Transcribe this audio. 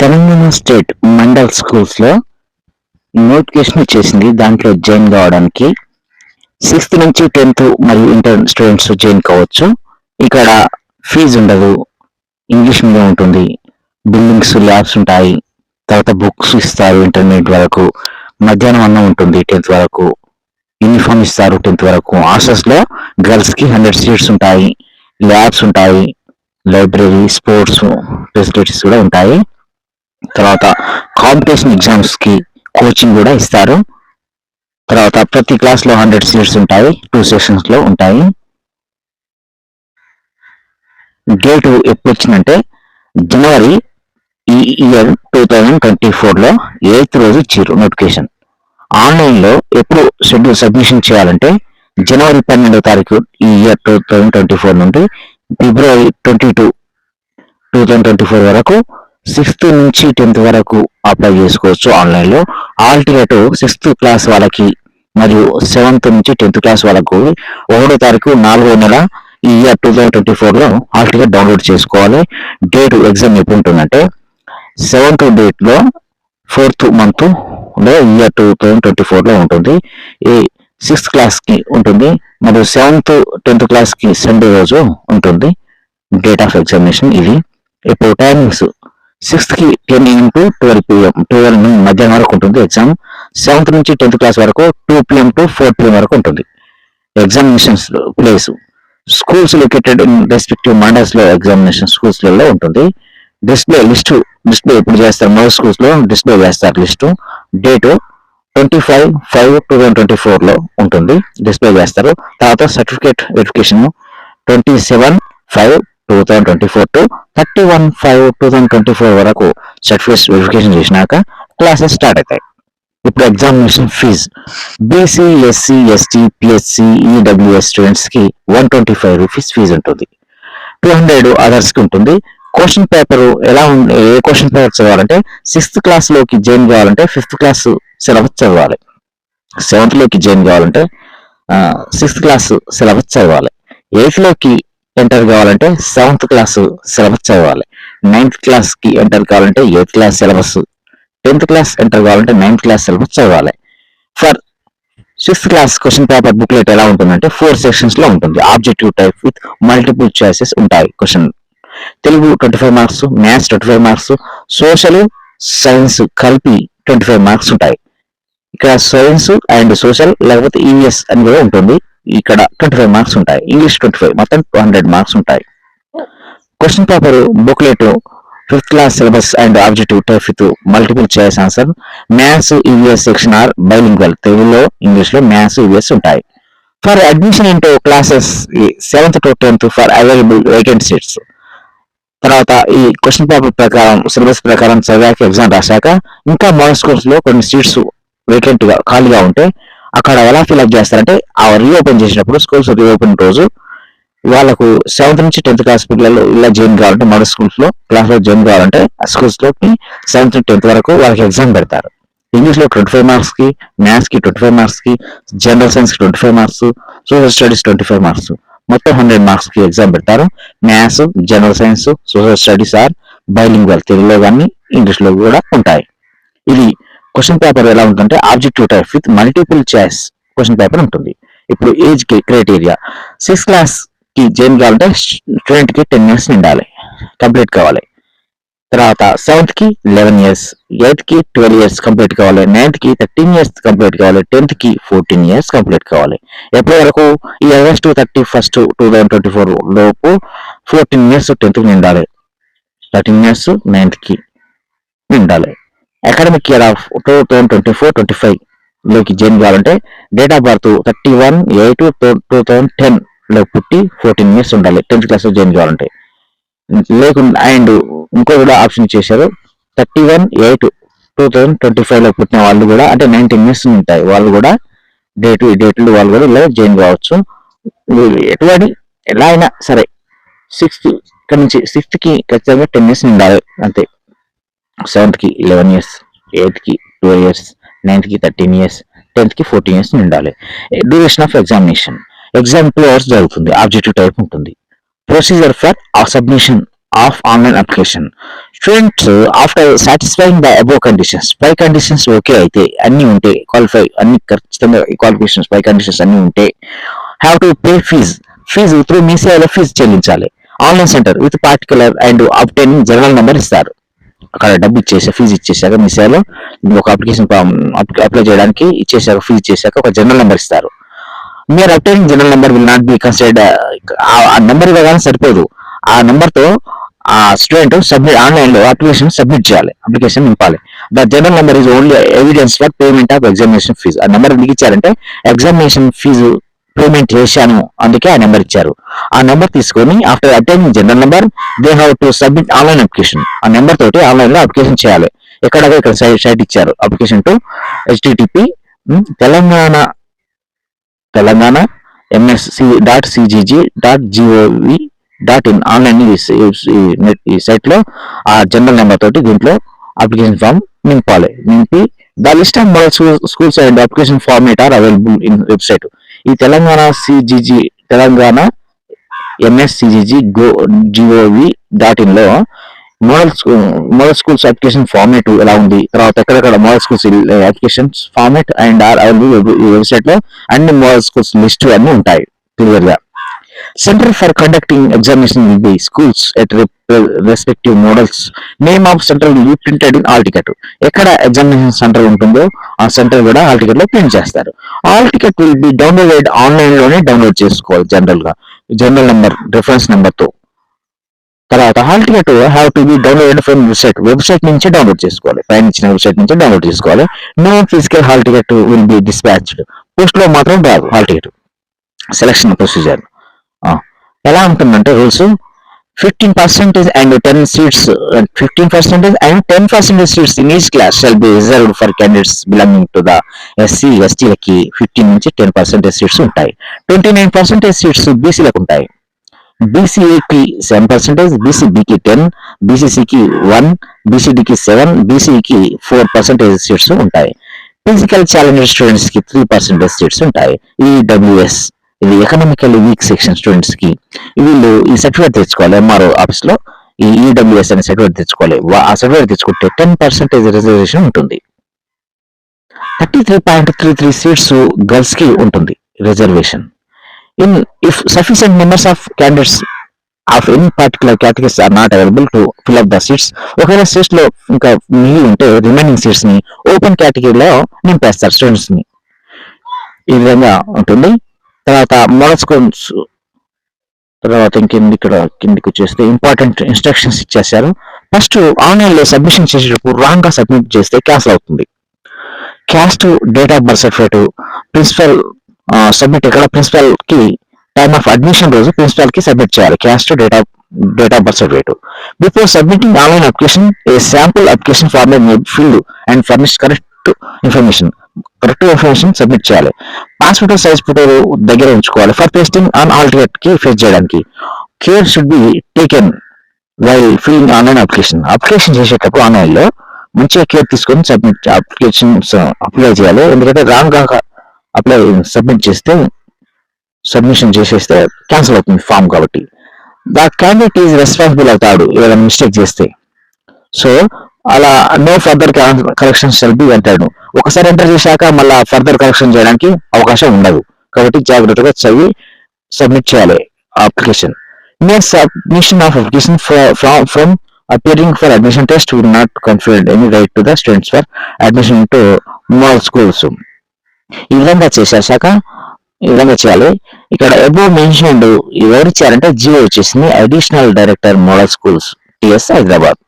Telangana state mandal schools లో notification వచ్చేసింది. దాంట్లో జాయిన్ కావడానికి 6th నుంచి 10th మరియు ఇంటర్ స్టూడెంట్స్ జాయిన్ కావచ్చు. ఇక్కడ ఫీజు ఉండదు, ఇంగ్లీష్ మీడియం ఉంటుంది, బిల్డింగ్స్ ల్యాబ్స్ ఉంటాయి, తర్వాత బుక్స్ ఇస్తారు ఇంటర్మీడియట్ వరకు, మధ్యాహ్నం అన్నం ఉంటుంది 10th వరకు, యూనిఫామ్ ఇస్తారు 10th వరకు. హాస్టల్స్ లో గర్ల్స్ కి 100 సీట్స్ ఉంటాయి, ల్యాబ్స్ ఉంటాయి, లైబ్రరీ, స్పోర్ట్స్ ఫెసిలిటీస్ కూడా ఉంటాయి. తర్వాత కాంపిటీషన్ ఎగ్జామ్స్ కి కోచింగ్ కూడా ఇస్తారు. తర్వాత ప్రతి క్లాస్ లో 100 సీట్స్ ఉంటాయి, 2 సెషన్స్ లో ఉంటాయి. డేట్ ఎప్పుడు వచ్చిందంటే జనవరి ఈ ఇయర్ 2024 లో 8th రోజు ఇచ్చారు నోటిఫికేషన్. ఆన్లైన్ లో ఎప్పుడు షెడ్యూల్ సబ్మిషన్ చేయాలంటే జనవరి 12వ తారీఖు ఈ ఇయర్ 2024 నుండి ఫిబ్రవరి 22, 2024 వరకు 6th నుంచి 10th వరకు అప్లై చేసుకోవచ్చు ఆన్లైన్ లో. ఆల్టర్నేటివ్ 6th క్లాస్ వాళ్ళకి మరియు 7th నుంచి 10th క్లాస్ వాళ్ళకు 1వ తారీఖు 4వ నెల ఈ ఇయర్ 2024 లో ఆల్టికేట్ డౌన్లోడ్ చేసుకోవాలి. డేట్ ఎగ్జామ్ ఎప్పుడు ఉంటుందంటే 7th డేట్ లో 4th మంత్ లో ఇయర్ 2024 లో ఉంటుంది. ఈ 6th క్లాస్ కి ఉంటుంది మరియు 7th 10th క్లాస్ కి సండే రోజు ఉంటుంది డేట్ ఆఫ్ ఎగ్జామినేషన్. ఇది ఇప్పుడు టైమింగ్స్ 6th కి 10 AM to 12 PM, 12 మధ్యాహ్నం వరకు ఉంటుంది ఎగ్జామ్. 7th నుంచి 10th క్లాస్ వరకు 2 PM to 4 PM వరకు ఉంటుంది. Examinations place schools located in respective mandals లో ఎగ్జామినేషన్ స్కూల్స్ లలో ఉంటుంది. డిస్ప్లే ఎప్పుడు చేస్తారు, మోస్ట్ స్కూల్స్ లో డిస్ప్లే చేస్తారు లిస్టు. డేట్ 25/5/2024 లో ఉంటుంది, డిస్ప్లే చేస్తారు. తర్వాత సర్టిఫికేట్ వెరిఫికేషన్ 27/5/2024 to 31/5/2024 వరకు సర్టిఫికేట్స్ వెరిఫికేషన్ చేసినాక క్లాసెస్ స్టార్ట్ అవుతాయి. ఇప్పుడు examination fee BC, SC, ST, PHC, EWS students కి 125 రూపీస్ ఫీజు ఉంటుంది. 200 అదర్స్ కి ఉంటుంది. క్వశ్చన్ పేపర్ ఎలా ఏ క్వశ్చన్ పేపర్ చదవాలంటే 6th క్లాస్ లోకి జాయిన్ కావాలంటే 5th క్లాస్ సిలబస్ చదవాలి. 7th లోకి జాయిన్ కావాలంటే 6th క్లాస్ సిలబస్ చదవాలి. 8th లోకి ఎంటర్ కావాలంటే 7th క్లాస్ సిలబస్ చదవాలి. 9th క్లాస్ కి ఎంటర్ కావాలంటే 8th class syllabus, 10th class enter కావాలంటే 9th క్లాస్ సిలబస్ చదవాలి. For 6th class question paper booklet ఎలా ఉంటుందంటే 4 సెక్షన్స్ లో ఉంటుంది. Objective type with multiple choices ఉంటాయి. Question Telugu 25 marks, maths 25 marks, social science కలిపి 25 మార్క్స్ ఉంటాయి. ఇక్కడ సైన్స్ అండ్ సోషల్ లేకపోతే ఈవీఎస్ అని కూడా ఉంటుంది. ఇక్కడ 25 మార్క్స్ ఉంటాయి. ఇంగ్లీష్ 25, మొత్తం 200 మార్క్స్ ఉంటాయి. Question paper booklet 5th class syllabus and objective type with multiple choice answer. Maths EVS section are bilingual, తెలుగులో ఇంగ్లీష్ లో మ్యాథ్స్ ఈవీఎస్ ఉంటాయి. For admission into classes 7th to 10th for available vacant seats. తర్వాత ఈ question paper ప్రకారం syllabus ప్రకారం చదివాక exam రాశాక ఇంకా model schools లో కొన్ని సీట్స్ వేకెంట్ గా ఖాళీగా ఉంటే అక్కడ ఎలా ఫిల్అప్ చేస్తారంటే ఆ రీఓపెన్ చేసినప్పుడు స్కూల్స్ రీఓపెన్ రోజు వాళ్ళకు 7th నుంచి 10th క్లాస్ పిల్లలు ఇలా జాయిన్ కావాలంటే మోడల్ స్కూల్స్ లో క్లాస్ లో జాయిన్ కావాలంటే ఆ స్కూల్స్ లోకి 7th to 10th వరకు వాళ్ళకి ఎగ్జామ్ పెడతారు. ఇంగ్లీష్ లో 25 మార్క్స్ కి, మ్యాథ్స్ కి 25 మార్క్స్ కి, జనరల్ సైన్స్ కి 25 మార్క్స్, సోషల్ స్టడీస్ 25 మార్క్స్, మొత్తం 100 మార్క్స్ కి ఎగ్జామ్ పెడతారు. Maths, general science, social studies are bilingual, తెలుగులో కానీ ఇంగ్లీష్ లో కూడా ఉంటాయి. ఇది క్వశ్చన్ పేపర్ ఎలా ఉంటుందంటే objective type with multiple choice question paper ఉంటుంది. ఇప్పుడు ఏజ్ కి క్రైటీరియా 6th క్లాస్ కి జాయిన్ కావాలంటే స్టూడెంట్ కి 10 years నిండాలి, కంప్లీట్ కావాలి. తర్వాత 7th కి 11 years, 8th కి 12 years కంప్లీట్ కావాలి, 9th కి 13 years కంప్లీట్ కావాలి, 10th కి 14 years కంప్లీట్ కావాలి. ఎప్పటి వరకు ఈ August 31st 2024 లోపు 14 years 10th కి నిండాలి, 13 years 9th కి నిండాలి. అకాడమిక్ ఇయర్ ఆఫ్ 2024-25 లోకి జాయిన్ కావాలంటే డేట్ ఆఫ్ బర్త్ 31/8/2010 లో పుట్టి 14 years ఉండాలి 10th క్లాస్ లో జాయిన్ కావాలంటే. లేకుండా అండ్ ఇంకో కూడా ఆప్షన్ చేశారు 31/8/2025 లో పుట్టిన వాళ్ళు కూడా అంటే 19 years ఉంటాయి వాళ్ళు కూడా డేట్లు వాళ్ళు కూడా ఇలా జాయిన్ కావచ్చు. ఎటువంటి ఎలా అయినా సరే 6th ఇక్కడ నుంచి 6th కి ఖచ్చితంగా 10 years ఉండాలి అంతే. 7th కి 11 years, 8th కి 12 years, 9th కి 13 years, 10th కి 14 years ఉండాలి. Duration of examination exam 2 hours జరుగుతుంది. ఆబ్జెక్టివ్ టైప్ ఉంటుంది. Procedure for submission of online application. Students after satisfying the above conditions, పై కండిషన్స్ ఓకే అయితే, అన్ని ఉంటే, క్వాలిఫై అన్ని ఖచ్చితంగా క్వాలిఫికేషన్స్ పై కండిషన్స్ అన్ని ఉంటే, have to pay fee through మీ సేవలో ఫీజు చెల్లించాలి. Online centre with particular and obtaining general number ఇస్తారు. అక్కడ డబ్బు ఇచ్చేసి ఫీజు ఇచ్చేసాక మీ సేవలో ఒక అప్లికేషన్ ఫామ్ అప్లై చేయడానికి ఇచ్చేసాక ఫీజు ఇచ్చేసాక ఒక జనరల్ నెంబర్ ఇస్తారు. మీరు obtaining general number will not be considered. ఆ నెంబర్ ఇవ్వగానే సరిపోదు, ఆ నెంబర్ తో ఆ స్టూడెంట్ సబ్మిట్ ఆన్లైన్ లో అప్లికేషన్ సబ్మిట్ చేయాలి, అప్లికేషన్ నింపాలి. The general number is only evidence for payment of examination fee. ఆ నెంబర్ ఎందుకు ఇచ్చారంటే ఎగ్జామినేషన్ ఫీజు పేమెంట్ చేశాను అందుకే ఆ నెంబర్ ఇచ్చారు. ఆ నెంబర్ తీసుకొని after attending general number they have to submit online application. ఆ నెంబర్ తోటి ఆన్లైన్ లో అప్లికేషన్ చేయాలి. ఇక్కడ సైట్ ఇచ్చారు, application to http Telangana msc.cgg.gov.in online ఈ సైట్ లో ఆ జనరల్ నెంబర్ తోటి దీంట్లో అప్లికేషన్ ఫామ్ నింపి the list of model schools and application format are available in website. ఈ తెలంగాణ MSCGG gov.in లో మోడల్ స్కూల్స్ అప్లికేషన్ ఫార్మేట్ ఎలా ఉంది, తర్వాత ఎక్కడెక్కడ model schools applications format and are available ఈ వెబ్సైట్ లో అన్ని మోడల్ స్కూల్స్ లిస్ట్ అన్ని ఉంటాయి క్లియర్ గా. Centre for conducting examination will be schools at respective models. Name of centre will be printed in hall ticket. ఎక్కడ examination centre ఉంటుందో ఆ centre కూడా ఆల్ టికెట్ లో ప్రింట్ చేస్తారు. Hall ticket will be downloaded online లోనే download చేసుకోవాలి general number reference number తో. తర్వాత hall ticket have to be downloaded from website నుంచి డౌన్లోడ్ చేసుకోవాలి, పైన ఇచ్చిన వెబ్సైట్ నుంచి డౌన్లోడ్ చేసుకోవాలి. No physical hall ticket will be dispatched. Post లో మాత్రం రాదు హాల్ టికెట్. సెలక్షన్ ప్రొసీజర్ ఎలా ఉంటుందంటే rules 15% and 10 seats, 15% and 10% seats in each class shall be reserved for candidates belonging to the SC, ST లకి 15 నుంచి 10% seats ఉంటాయి. 29% seats బీసీలకు ఉంటాయి. బీసీఏకి 7%, బీసీబీకి 10, బీసీసీకి 1, బీసీడీకి 7, బీసీకి 4% సీట్స్ ఉంటాయి. ఫిజికల్ ఛాలెంజ్ స్టూడెంట్స్ కి 3% సీట్స్ ఉంటాయి. ఈడబ్ల్యూఎస్ ఇది ఎకనామికల్లీ వీక్ సెక్షన్ స్టూడెంట్స్ కి వీళ్ళు ఈ సర్టిఫికేట్ తెచ్చుకోవాలి. ఎంఆర్ఓ ఆఫీస్ లో ఈ ఈడబ్ల్యూఎస్ అనే సర్టిఫికేట్ తెచ్చుకోవాలి. ఆ సర్టిఫికేట్ తెచ్చుకుంటే 10% రిజర్వేషన్ ఉంటుంది. 33.33 సీట్స్ గర్ల్స్ కి ఉంటుంది reservation. In if sufficient numbers of candidates of any particular categories are not available to fill up the seats. ఒకవేళ సీట్స్ లో ఇంకా మిగిలి ఉంటే రిమైనింగ్ సీట్స్ ని ఓపెన్ కేటగిరీలో నింపేస్తారు స్టూడెంట్స్ ని. ఈ విధంగా ఉంటుంది. తర్వాత మోడల్ స్కూల్స్ తర్వాత కిందికి వచ్చేస్తే ఇంపార్టెంట్ ఇన్స్ట్రక్షన్స్ ఇచ్చేసారు. ఫస్ట్ ఆన్లైన్ లో సబ్మిషన్ చేసేటప్పుడు రాంగ్ గా సబ్మిట్ చేస్తే క్యాన్సిల్ అవుతుంది. Caste, date of birth certificate, principal submit ఇక్కడ ప్రిన్సిపల్ కి టైమ్ ఆఫ్ అడ్మిషన్ రోజు ప్రిన్సిపల్ కి సబ్మిట్ చేయాలి caste, date of birth certificate. Before submitting online application a sample application format may be filled and furnish correct information submit చేయాలి. Passport size photo దగ్గర ఉంచుకోవాలి for pasting on hall ticket కి face చేయడానికి. Care should be taken while filling online application చేసేటప్పుడు online లో మంచిగా care తీసుకొని apply చేయాలి. ఎందుకంటే రాంగ్ గా సబ్మిషన్ చేసేస్తే క్యాన్సిల్ అవుతుంది ఫామ్ కాబట్టి. ద క్యాండిడేట్ ఈజ్ రెస్పాన్సిబుల్ అవుతాడు ఏదైనా మిస్టేక్ చేస్తే. సో అలా no further correction shall be అంటాడు. ఒకసారి ఎంటర్ చేశాక మళ్ళీ ఫర్దర్ కరెక్షన్ చేయడానికి అవకాశం ఉండదు కాబట్టి జాగ్రత్తగా చదివి సబ్మిట్ చేయాలి application. Submission of application from appearing for admission test will not confer any right to the students for admission to model schools. ఈ విధంగా చేయాలి. ఇక్కడ అబోవ్ మెన్షన్డ్ ఎవరు ఇచ్చారంటే జియో వచ్చేసింది, additional director model schools TS Hyderabad.